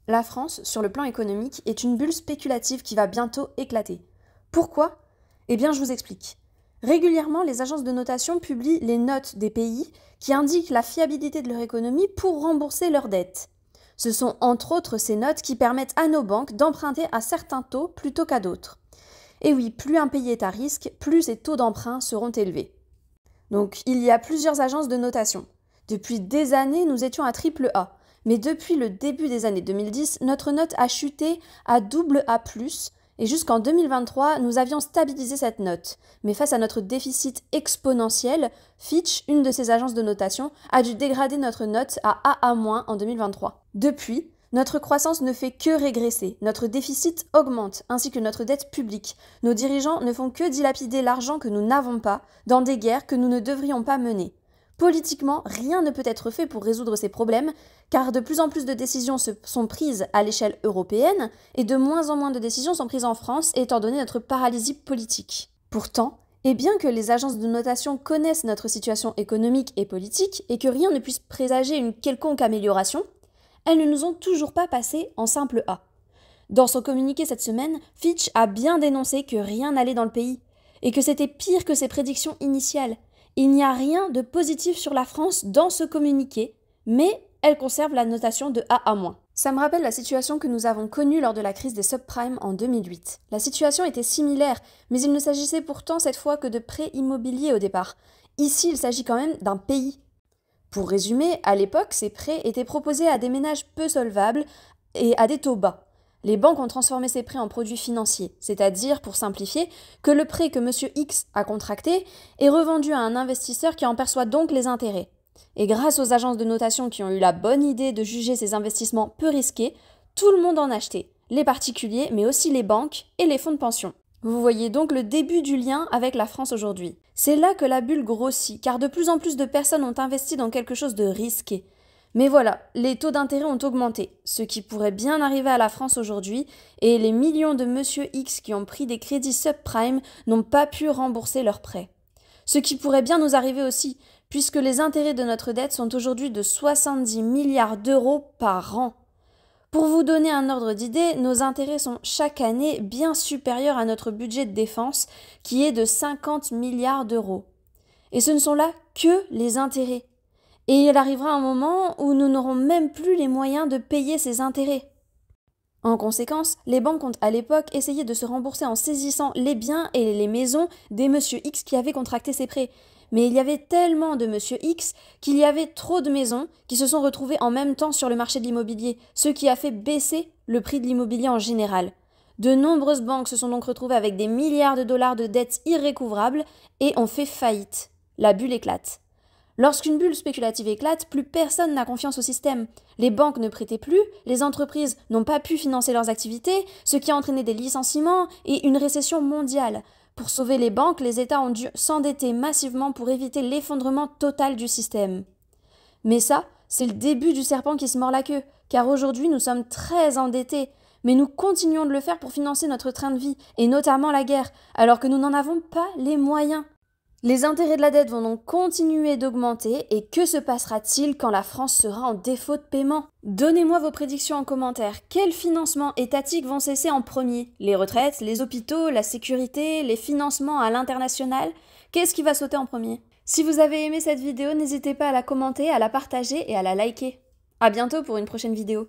La France, sur le plan économique, est une bulle spéculative qui va bientôt éclater. Pourquoi? Eh bien, je vous explique. Régulièrement, les agences de notation publient les notes des pays qui indiquent la fiabilité de leur économie pour rembourser leurs dettes. Ce sont entre autres ces notes qui permettent à nos banques d'emprunter à certains taux plutôt qu'à d'autres. Et oui, plus un pays est à risque, plus ses taux d'emprunt seront élevés. Donc, il y a plusieurs agences de notation. Depuis des années, nous étions à triple A. Mais depuis le début des années 2010, notre note a chuté à double A+, et jusqu'en 2023, nous avions stabilisé cette note. Mais face à notre déficit exponentiel, Fitch, une de ces agences de notation, a dû dégrader notre note à AA- en 2023. Depuis, notre croissance ne fait que régresser, notre déficit augmente, ainsi que notre dette publique. Nos dirigeants ne font que dilapider l'argent que nous n'avons pas dans des guerres que nous ne devrions pas mener. Politiquement, rien ne peut être fait pour résoudre ces problèmes, car de plus en plus de décisions sont prises à l'échelle européenne et de moins en moins de décisions sont prises en France, étant donné notre paralysie politique. Pourtant, et bien que les agences de notation connaissent notre situation économique et politique et que rien ne puisse présager une quelconque amélioration, elles ne nous ont toujours pas passé en simple A. Dans son communiqué cette semaine, Fitch a bien dénoncé que rien n'allait dans le pays et que c'était pire que ses prédictions initiales. Il n'y a rien de positif sur la France dans ce communiqué, mais elle conserve la notation de AA-. Ça me rappelle la situation que nous avons connue lors de la crise des subprimes en 2008. La situation était similaire, mais il ne s'agissait pourtant cette fois que de prêts immobiliers au départ. Ici, il s'agit quand même d'un pays. Pour résumer, à l'époque, ces prêts étaient proposés à des ménages peu solvables et à des taux bas. Les banques ont transformé ces prêts en produits financiers, c'est-à-dire, pour simplifier, que le prêt que M. X a contracté est revendu à un investisseur qui en perçoit donc les intérêts. Et grâce aux agences de notation qui ont eu la bonne idée de juger ces investissements peu risqués, tout le monde en achetait, les particuliers, mais aussi les banques et les fonds de pension. Vous voyez donc le début du lien avec la France aujourd'hui. C'est là que la bulle grossit, car de plus en plus de personnes ont investi dans quelque chose de risqué. Mais voilà, les taux d'intérêt ont augmenté, ce qui pourrait bien arriver à la France aujourd'hui, et les millions de Monsieur X qui ont pris des crédits subprime n'ont pas pu rembourser leurs prêts. Ce qui pourrait bien nous arriver aussi, puisque les intérêts de notre dette sont aujourd'hui de 70 milliards d'euros par an. Pour vous donner un ordre d'idée, nos intérêts sont chaque année bien supérieurs à notre budget de défense, qui est de 50 milliards d'euros. Et ce ne sont là que les intérêts. Et il arrivera un moment où nous n'aurons même plus les moyens de payer ces intérêts. En conséquence, les banques ont à l'époque essayé de se rembourser en saisissant les biens et les maisons des Monsieur X qui avaient contracté ces prêts. Mais il y avait tellement de Monsieur X qu'il y avait trop de maisons qui se sont retrouvées en même temps sur le marché de l'immobilier, ce qui a fait baisser le prix de l'immobilier en général. De nombreuses banques se sont donc retrouvées avec des milliards de dollars de dettes irrécouvrables et ont fait faillite. La bulle éclate. Lorsqu'une bulle spéculative éclate, plus personne n'a confiance au système. Les banques ne prêtaient plus, les entreprises n'ont pas pu financer leurs activités, ce qui a entraîné des licenciements et une récession mondiale. Pour sauver les banques, les États ont dû s'endetter massivement pour éviter l'effondrement total du système. Mais ça, c'est le début du serpent qui se mord la queue, car aujourd'hui nous sommes très endettés. Mais nous continuons de le faire pour financer notre train de vie, et notamment la guerre, alors que nous n'en avons pas les moyens. Les intérêts de la dette vont donc continuer d'augmenter et que se passera-t-il quand la France sera en défaut de paiement? Donnez-moi vos prédictions en commentaire. Quels financements étatiques vont cesser en premier? Les retraites, les hôpitaux, la sécurité, les financements à l'international? Qu'est-ce qui va sauter en premier? Si vous avez aimé cette vidéo, n'hésitez pas à la commenter, à la partager et à la liker. À bientôt pour une prochaine vidéo.